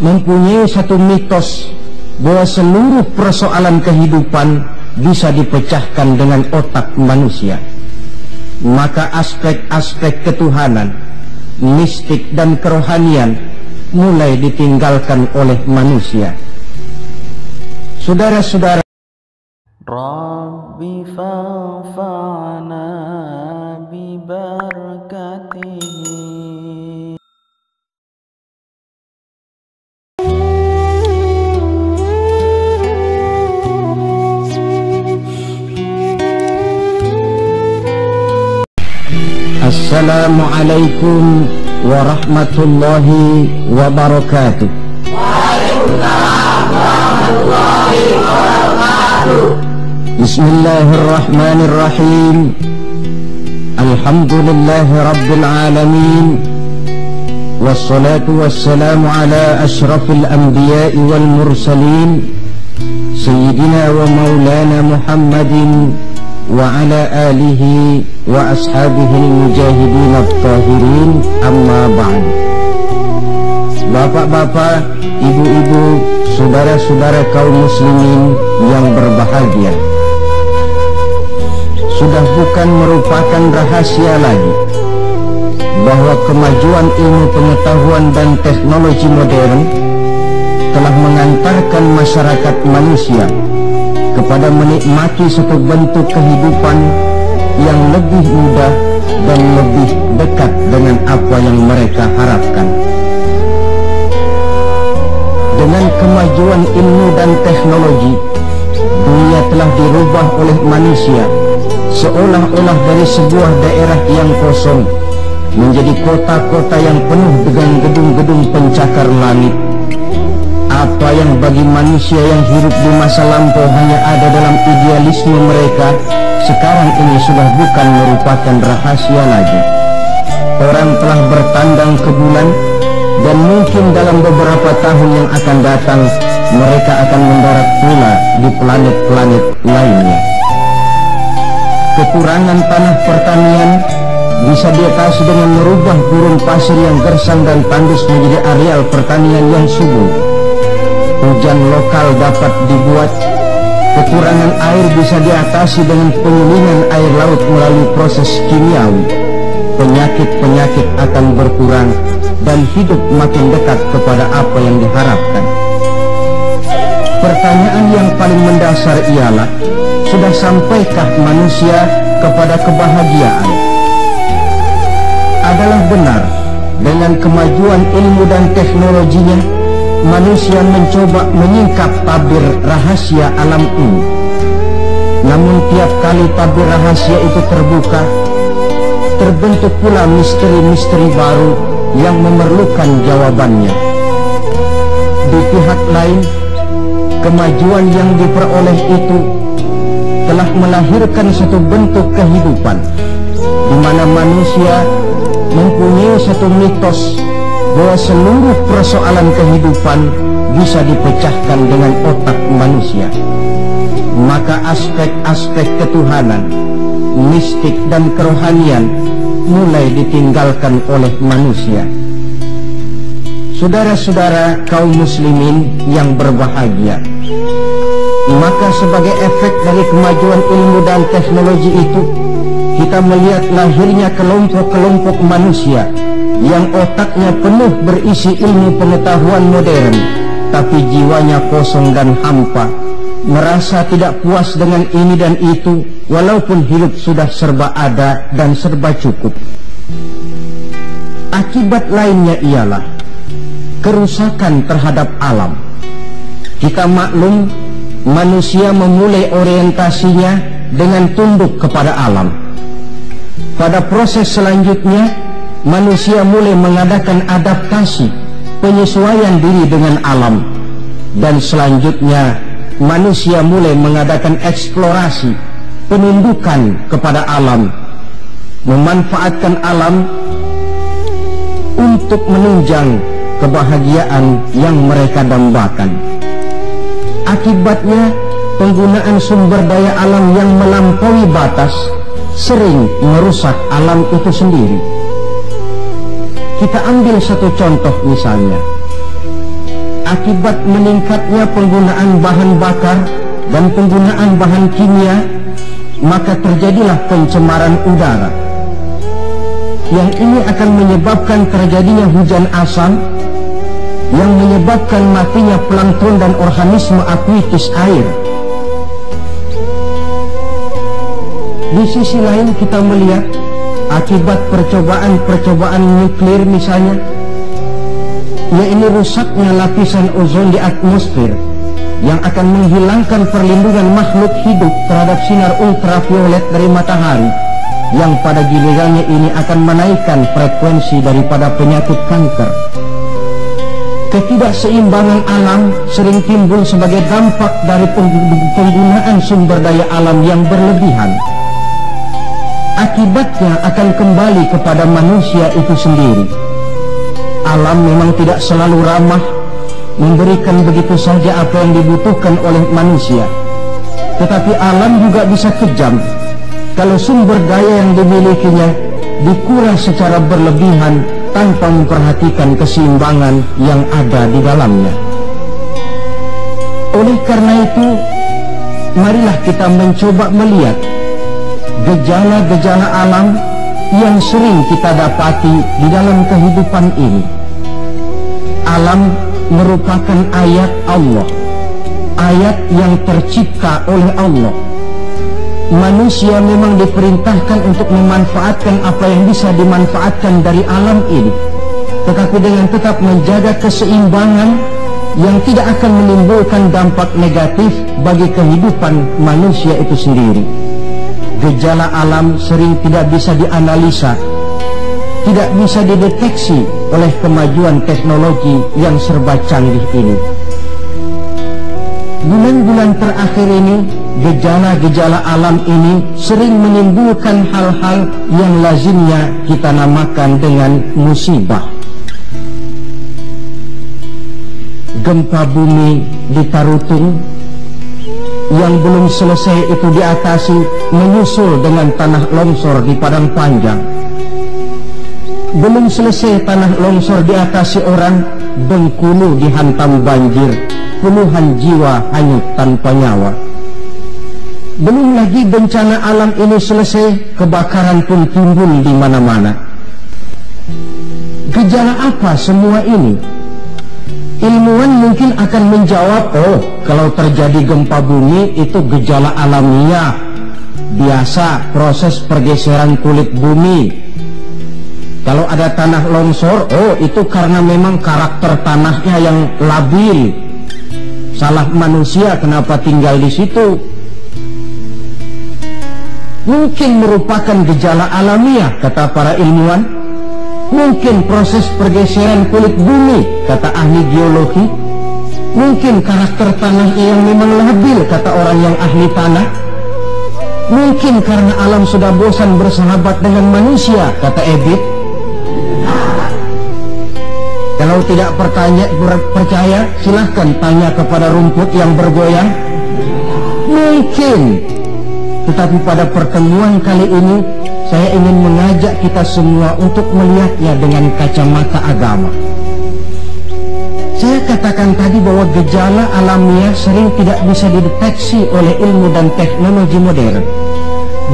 mempunyai satu mitos bahwa seluruh persoalan kehidupan bisa dipecahkan dengan otak manusia. Maka aspek-aspek ketuhanan, mistik dan kerohanian mulai ditinggalkan oleh manusia. Saudara-saudara, Rabbi fa'fa'na bi barakatihi. Assalamualaikum warahmatullahi wabarakatuh. Waalaikumsalam warahmatullahi wabarakatuh. Bismillahirrahmanirrahim. Alhamdulillahi rabbil alamin. Wassalatu wassalamu ala ashrafil anbiya'i wal mursalin, Sayyidina wa maulana Muhammadin wa ala alihi wa ashabihi al-mujahidin at-tahirin, amma ba'd. Bapak-bapak, ibu-ibu, saudara-saudara kaum muslimin yang berbahagia, sudah bukan merupakan rahasia lagi bahwa kemajuan ilmu pengetahuan dan teknologi modern telah mengantarkan masyarakat manusia kepada menikmati satu bentuk kehidupan yang lebih mudah dan lebih dekat dengan apa yang mereka harapkan. Dengan kemajuan ilmu dan teknologi, dunia telah dirubah oleh manusia seolah-olah dari sebuah daerah yang kosong menjadi kota-kota yang penuh dengan gedung-gedung pencakar langit. Apa yang bagi manusia yang hidup di masa lampau hanya ada dalam idealisme mereka, sekarang ini sudah bukan merupakan rahasia lagi. Orang telah bertandang ke bulan, dan mungkin dalam beberapa tahun yang akan datang mereka akan mendarat pula di planet-planet lainnya. Kekurangan tanah pertanian bisa diatasi dengan merubah gurun pasir yang gersang dan tandus menjadi areal pertanian yang subur. Hujan lokal dapat dibuat. Kekurangan air bisa diatasi dengan penyulingan air laut melalui proses kimiawi. Penyakit-penyakit akan berkurang dan hidup makin dekat kepada apa yang diharapkan. Pertanyaan yang paling mendasar ialah, sudah sampaikah manusia kepada kebahagiaan? Adalah benar, dengan kemajuan ilmu dan teknologinya, manusia mencoba menyingkap tabir rahasia alam ini. Namun tiap kali tabir rahasia itu terbuka, terbentuk pula misteri-misteri baru yang memerlukan jawabannya. Di pihak lain, kemajuan yang diperoleh itu telah melahirkan satu bentuk kehidupan di mana manusia mempunyai satu mitos bahwa seluruh persoalan kehidupan bisa dipecahkan dengan otak manusia. Maka aspek-aspek ketuhanan, mistik dan kerohanian mulai ditinggalkan oleh manusia. Saudara-saudara kaum muslimin yang berbahagia, maka sebagai efek dari kemajuan ilmu dan teknologi itu, kita melihat lahirnya kelompok-kelompok manusia yang otaknya penuh berisi ilmu pengetahuan modern, tapi jiwanya kosong dan hampa, merasa tidak puas dengan ini dan itu, walaupun hidup sudah serba ada dan serba cukup. Akibat lainnya ialah kerusakan terhadap alam. Kita maklum, manusia memulai orientasinya dengan tunduk kepada alam. Pada proses selanjutnya, manusia mulai mengadakan adaptasi, penyesuaian diri dengan alam. Dan selanjutnya, manusia mulai mengadakan eksplorasi, penundukan kepada alam, memanfaatkan alam untuk menunjang kebahagiaan yang mereka dambakan. Akibatnya, penggunaan sumber daya alam yang melampaui batas sering merusak alam itu sendiri. Kita ambil satu contoh misalnya, akibat meningkatnya penggunaan bahan bakar dan penggunaan bahan kimia, maka terjadilah pencemaran udara. Yang ini akan menyebabkan terjadinya hujan asam, yang menyebabkan matinya plankton dan organisme akuatis air. Di sisi lain kita melihat akibat percobaan nuklir misalnya, yaitu rusaknya lapisan ozon di atmosfer yang akan menghilangkan perlindungan makhluk hidup terhadap sinar ultraviolet dari matahari, yang pada gilirannya ini akan menaikkan frekuensi daripada penyakit kanker. Ketidakseimbangan alam sering timbul sebagai dampak dari penggunaan sumber daya alam yang berlebihan. Akibatnya akan kembali kepada manusia itu sendiri. Alam memang tidak selalu ramah, memberikan begitu saja apa yang dibutuhkan oleh manusia. Tetapi alam juga bisa kejam kalau sumber daya yang dimilikinya dikuras secara berlebihan tanpa memperhatikan keseimbangan yang ada di dalamnya. Oleh karena itu, marilah kita mencoba melihat gejala-gejala alam yang sering kita dapati di dalam kehidupan ini. Alam merupakan ayat Allah, ayat yang tercipta oleh Allah. Manusia memang diperintahkan untuk memanfaatkan apa yang bisa dimanfaatkan dari alam ini, tetapi dengan tetap menjaga keseimbangan yang tidak akan menimbulkan dampak negatif bagi kehidupan manusia itu sendiri. Gejala alam sering tidak bisa dianalisa, tidak bisa dideteksi oleh kemajuan teknologi yang serba canggih ini. Bulan-bulan terakhir ini, gejala-gejala alam ini sering menimbulkan hal-hal yang lazimnya kita namakan dengan musibah. Gempa bumi di Tarutung yang belum selesai itu diatasi, menyusul dengan tanah longsor di Padang Panjang. Belum selesai tanah longsor diatasi orang, Bengkulu dihantam banjir, puluhan jiwa hanyut tanpa nyawa. Belum lagi bencana alam ini selesai, kebakaran pun timbul di mana-mana. Gejala apa semua ini? Ilmuwan mungkin akan menjawab, oh, kalau terjadi gempa bumi itu gejala alamiah, biasa proses pergeseran kulit bumi. Kalau ada tanah longsor, oh, itu karena memang karakter tanahnya yang labil. Salah manusia kenapa tinggal di situ. Mungkin merupakan gejala alamiah, kata para ilmuwan. Mungkin proses pergeseran kulit bumi, kata ahli geologi. Mungkin karakter tanah yang memang labil, kata orang yang ahli tanah. Mungkin karena alam sudah bosan bersahabat dengan manusia, kata Ebit. Kalau tidak percaya, silahkan tanya kepada rumput yang bergoyang. Mungkin. Tetapi pada pertemuan kali ini, saya ingin mengajak kita semua untuk melihatnya dengan kacamata agama. Saya katakan tadi bahwa gejala alamiah sering tidak bisa dideteksi oleh ilmu dan teknologi modern.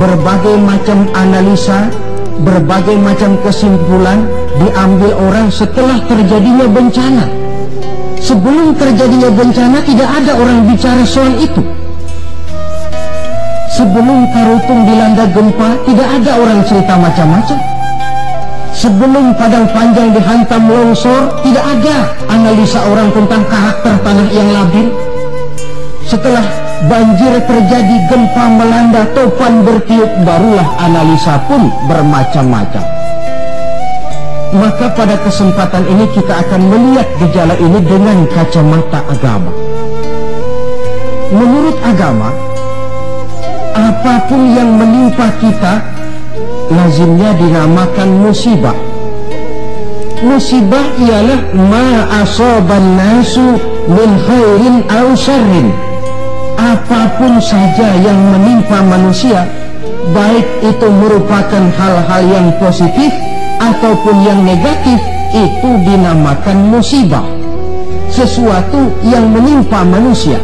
Berbagai macam analisa, berbagai macam kesimpulan diambil orang setelah terjadinya bencana. Sebelum terjadinya bencana tidak ada orang bicara soal itu. Sebelum Tarutung dilanda gempa tidak ada orang cerita macam-macam. Sebelum Padang Panjang dihantam longsor tidak ada analisa orang tentang karakter tanah yang labil. Setelah banjir terjadi, gempa melanda, topan bertiup, barulah analisa pun bermacam-macam. Maka pada kesempatan ini kita akan melihat gejala ini dengan kacamata agama. Menurut agama, apapun yang menimpa kita lazimnya dinamakan musibah. Musibah ialah ma asaban nasu min khairin aw syarrin. Apapun saja yang menimpa manusia, baik itu merupakan hal-hal yang positif ataupun yang negatif, itu dinamakan musibah. sesuatu yang menimpa manusia.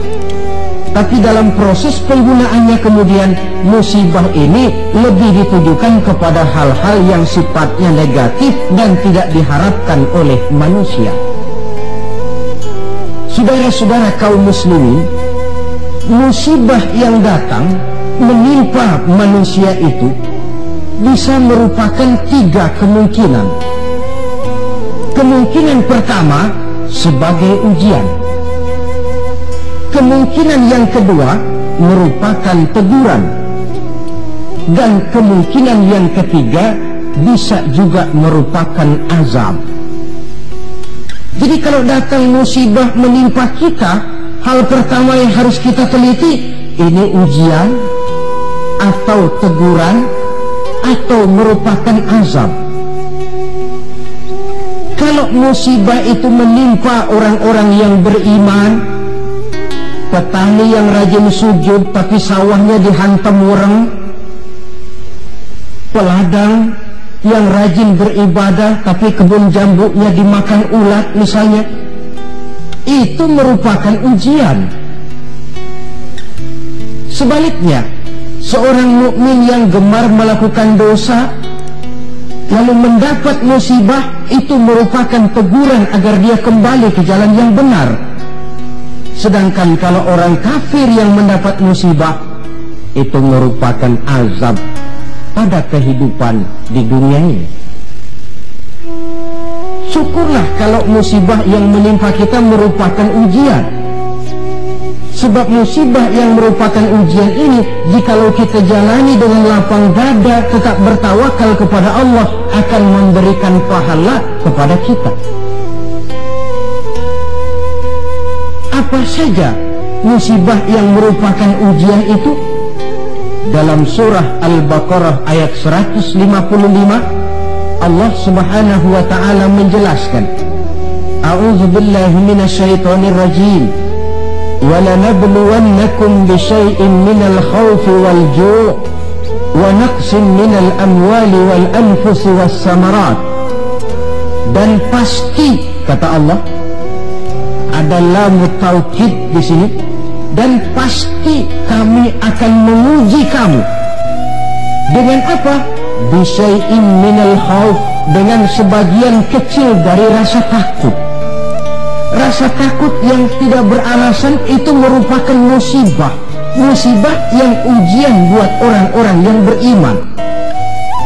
Tapi dalam proses penggunaannya kemudian musibah ini lebih ditujukan kepada hal-hal yang sifatnya negatif dan tidak diharapkan oleh manusia. Saudara-saudara kaum muslimin, musibah yang datang menimpa manusia itu bisa merupakan 3 kemungkinan. Kemungkinan pertama sebagai ujian. Kemungkinan yang kedua merupakan teguran. Dan kemungkinan yang ketiga bisa juga merupakan azab. Jadi kalau datang musibah menimpa kita, hal pertama yang harus kita teliti, ini ujian atau teguran atau merupakan azab. Kalau musibah itu menimpa orang-orang yang beriman, petani yang rajin sujud tapi sawahnya dihantam urang, peladang yang rajin beribadah tapi kebun jambunya dimakan ulat misalnya, itu merupakan ujian. Sebaliknya, seorang mukmin yang gemar melakukan dosa lalu mendapat musibah, itu merupakan teguran agar dia kembali ke jalan yang benar. Sedangkan kalau orang kafir yang mendapat musibah, itu merupakan azab pada kehidupan di dunia ini. Syukurlah kalau musibah yang menimpa kita merupakan ujian. Sebab musibah yang merupakan ujian ini, jikalau kita jalani dengan lapang dada, tetap bertawakal kepada Allah, akan memberikan pahala kepada kita. Apa saja musibah yang merupakan ujian itu? Dalam surah Al-Baqarah ayat 155, Allah Subhanahu wa ta'ala menjelaskan, A'udzu billahi minasyaitonir rajim. وَلَنَبْلُوَنَّكُمْ بِشَيْءٍ مِّنَ الْخَوْفِ وَالْجُوعِ وَنَقْصٍ مِّنَ الْأَمْوَالِ وَالْأَنفُسِ وَالثَّمَرَاتِ. Dan pasti, kata Allah, ada lam taukid di sini, dan pasti kami akan menguji kamu. Dengan apa? Bisyai'in minal khauf, dengan sebagian kecil dari rasa takut. Rasa takut yang tidak beralasan itu merupakan musibah. Musibah yang ujian buat orang-orang yang beriman.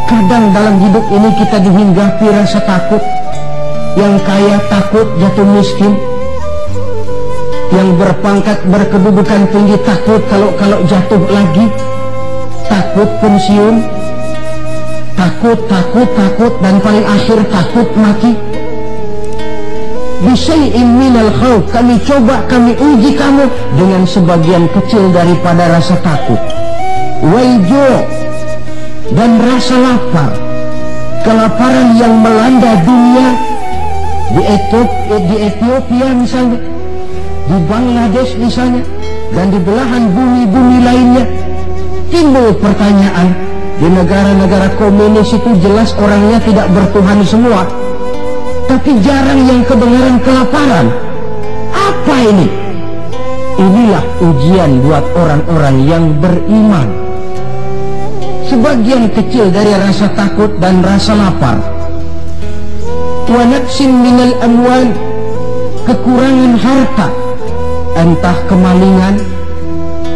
Kadang dalam hidup ini kita dihinggapi rasa takut. Yang kaya takut jatuh miskin, yang berpangkat berkedudukan tinggi takut kalau jatuh lagi, takut pensiun, takut dan paling akhir takut mati. Bisyai'in minal khauf, kami coba, kami uji kamu dengan sebagian kecil daripada rasa takut. Wal ju', dan rasa lapar, kelaparan yang melanda dunia. Di Ethiopia misalnya, di Bangladesh misalnya, dan di belahan bumi-bumi lainnya. Timbul pertanyaan, di negara-negara komunis itu jelas orangnya tidak bertuhan semua, tapi jarang yang kedengaran kelaparan. Apa ini? Inilah ujian buat orang-orang yang beriman. Sebagian kecil dari rasa takut dan rasa lapar. Wa naqsin minal amwal, kekurangan harta, entah kemalingan,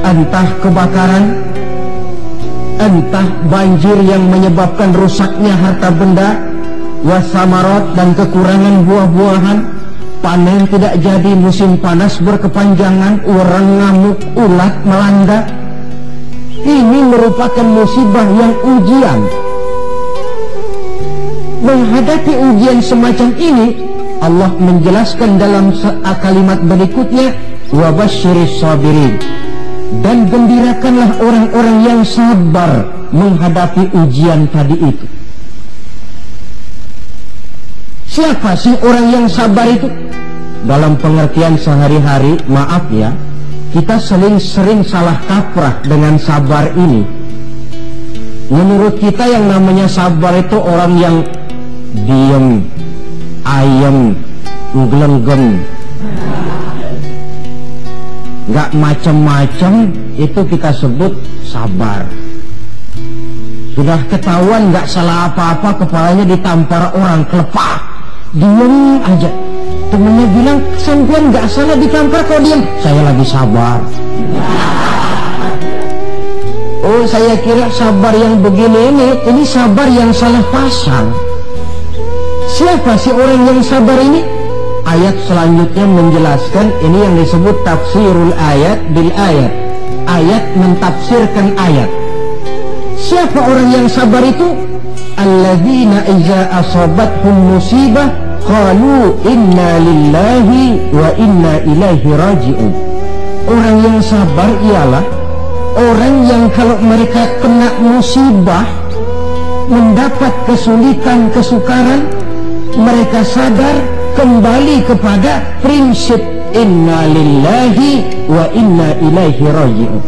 entah kebakaran, entah banjir yang menyebabkan rusaknya harta benda, wasamarat, dan kekurangan buah-buahan, panen tidak jadi, musim panas berkepanjangan, orang ngamuk, ulat melanda. Ini merupakan musibah yang ujian. Menghadapi ujian semacam ini, Allah menjelaskan dalam kalimat berikutnya, wa basyiris sabirin, dan gembirakanlah orang-orang yang sabar menghadapi ujian tadi itu. Siapa sih orang yang sabar itu? Dalam pengertian sehari-hari, maaf ya, kita sering salah kaprah dengan sabar ini. Menurut kita yang namanya sabar itu orang yang diem, ayem, nggelenggem, nggak macam-macam, itu kita sebut sabar. Sudah ketahuan nggak salah apa-apa, kepalanya ditampar orang, kelepah, diem aja. Temennya bilang, sampean nggak salah ditampar kok diem. Saya lagi sabar. Oh, saya kira sabar yang begini ini sabar yang salah pasang. Siapa sih orang yang sabar ini? Ayat selanjutnya menjelaskan, ini yang disebut tafsirul ayat bil ayat. Ayat mentafsirkan ayat. Siapa orang yang sabar itu? Alladzina iza asabathum musibah qalu inna lillahi wa inna ilaihi raji'un. Orang yang sabar ialah orang yang kalau mereka kena musibah, mendapat kesulitan, kesukaran, mereka sadar kembali kepada prinsip inna lillahi wa inna ilaihi raji'un.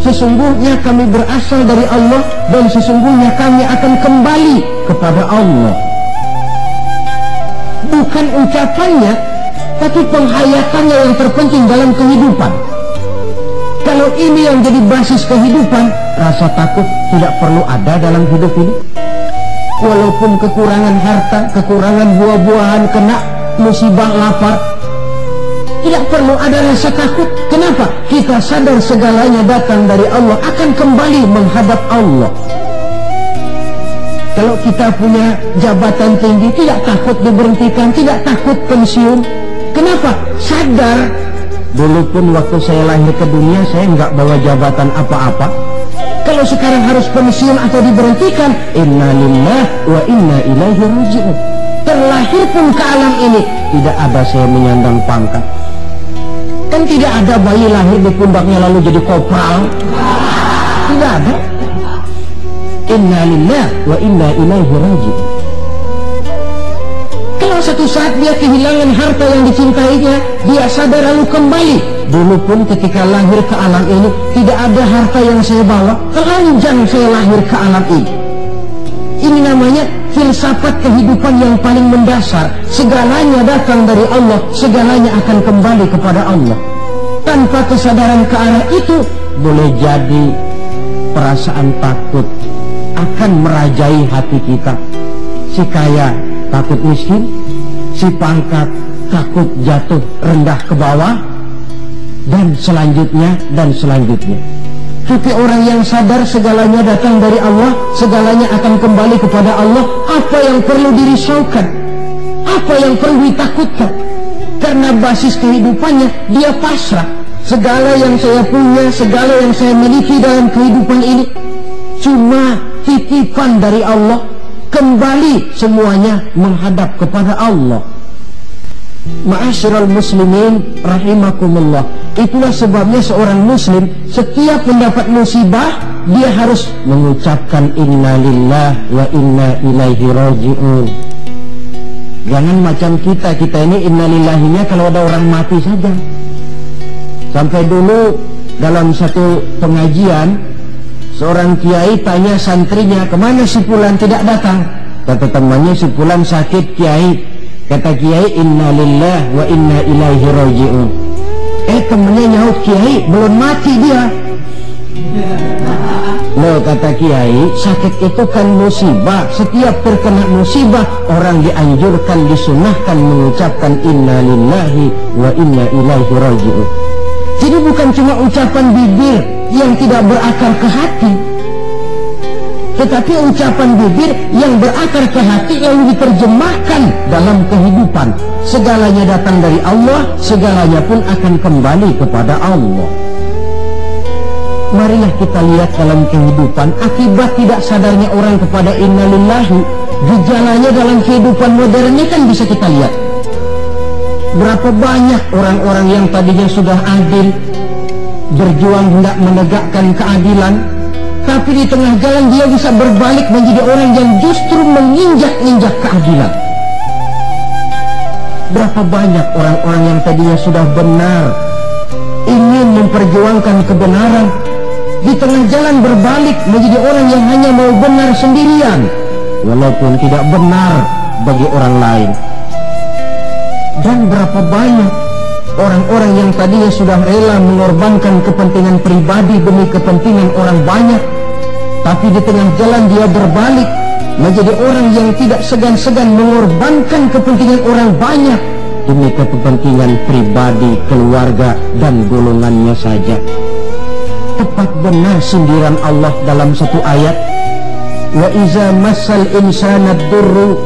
Sesungguhnya kami berasal dari Allah dan sesungguhnya kami akan kembali kepada Allah. Bukan ucapannya, tapi penghayatannya yang terpenting dalam kehidupan. Kalau ini yang jadi basis kehidupan, rasa takut tidak perlu ada dalam hidup ini. Walaupun kekurangan harta, kekurangan buah-buahan, kena musibah lapar, tidak perlu ada rasa takut. Kenapa? Kita sadar segalanya datang dari Allah, akan kembali menghadap Allah. Kalau kita punya jabatan tinggi, tidak takut diberhentikan, tidak takut pensiun. Kenapa? Sadar. Dulu pun waktu saya lahir ke dunia, saya nggak bawa jabatan apa-apa. Kalau sekarang harus pensiun atau diberhentikan, inna lillahi wa inna ilaihi raji'un. Terlahir pun ke alam ini, tidak ada saya menyandang pangkat. Kan tidak ada bayi lahir di pundaknya lalu jadi kopral. Tidak ada. Inna lillahi wa inna ilaihi raji'un. Kalau satu saat dia kehilangan harta yang dicintainya, dia sadar lalu kembali. Dulu pun ketika lahir ke alam ini, tidak ada harta yang saya bawa, telanjang saya lahir ke alam ini. Ini namanya filsafat kehidupan yang paling mendasar. Segalanya datang dari Allah, segalanya akan kembali kepada Allah. Tanpa kesadaran ke arah itu, boleh jadi perasaan takut akan merajai hati kita. Si kaya takut miskin, si pangkat takut jatuh rendah ke bawah, dan selanjutnya dan selanjutnya. Tapi orang yang sadar segalanya datang dari Allah, segalanya akan kembali kepada Allah. Apa yang perlu dirisaukan? Apa yang perlu ditakutkan? Karena basis kehidupannya dia pasrah. Segala yang saya punya, segala yang saya miliki dalam kehidupan ini cuma titipan dari Allah. Kembali semuanya menghadap kepada Allah. Ma'asyiral muslimin rahimakumullah. Itulah sebabnya seorang muslim setiap mendapat musibah, dia harus mengucapkan inna lillahi wa inna ilaihi raji'un. Jangan macam kita ini inna lillahinya kalau ada orang mati saja. Sampai dulu dalam satu pengajian, seorang kiai tanya santrinya, kemana si fulan tidak datang? Kata temannya, si fulan sakit kiai. Kata kiai, inna lillahi wa inna ilaihi raji'un. Temennya nyaut, kiai belum mati dia. Loh, kata kiai, sakit itu kan musibah. Setiap terkena musibah, orang dianjurkan, disunahkan mengucapkan inna lillahi wa inna ilaihi raji'un. Jadi bukan cuma ucapan bibir yang tidak berakar ke hati, tetapi ucapan bibir yang berakar ke hati yang diterjemahkan dalam kehidupan. Segalanya datang dari Allah, segalanya pun akan kembali kepada Allah. Marilah kita lihat dalam kehidupan akibat tidak sadarnya orang kepada inna lillahi. Gejalanya dalam kehidupan modern ini kan bisa kita lihat. Berapa banyak orang-orang yang tadinya sudah adil, berjuang hendak menegakkan keadilan, tapi di tengah jalan dia bisa berbalik menjadi orang yang justru menginjak-injak keadilan. Berapa banyak orang-orang yang tadinya sudah benar, ingin memperjuangkan kebenaran, di tengah jalan berbalik menjadi orang yang hanya mau benar sendirian, walaupun tidak benar bagi orang lain. Dan berapa banyak Orang-orang yang tadinya sudah rela mengorbankan kepentingan pribadi demi kepentingan orang banyak, tapi di tengah jalan dia berbalik menjadi orang yang tidak segan-segan mengorbankan kepentingan orang banyak demi kepentingan pribadi, keluarga, dan golongannya saja. Tepat benar sindiran Allah dalam satu ayat, wa iza massal insana ad-durru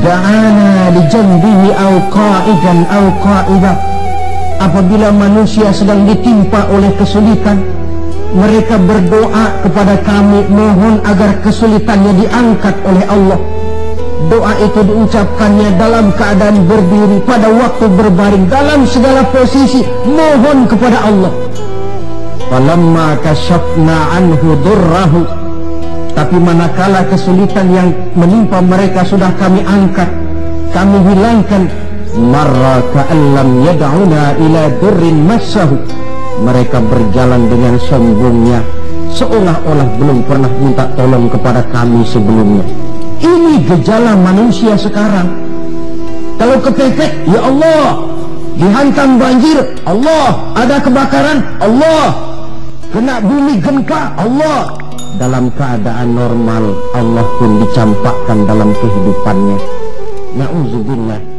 da'ana li janbihi aw qa'idan aw qa'idah. Apabila manusia sedang ditimpa oleh kesulitan, mereka berdoa kepada kami, mohon agar kesulitannya diangkat oleh Allah. Doa itu diucapkannya dalam keadaan berdiri, pada waktu berbaring, dalam segala posisi mohon kepada Allah. Falamma kasyafna anhu durrahu, tapi manakala kesulitan yang menimpa mereka sudah kami angkat, kami hilangkan, marra ka'allam yad'una ila durrin massahu, mereka berjalan dengan sombongnya seolah-olah belum pernah minta tolong kepada kami sebelumnya. Ini gejala manusia sekarang. Kalau kepepet, ya Allah. Dihantam banjir, Allah. Ada kebakaran, Allah. Kena bumi gempa, Allah. Dalam keadaan normal, Allah pun dicampakkan dalam kehidupannya. Na'udzubillah.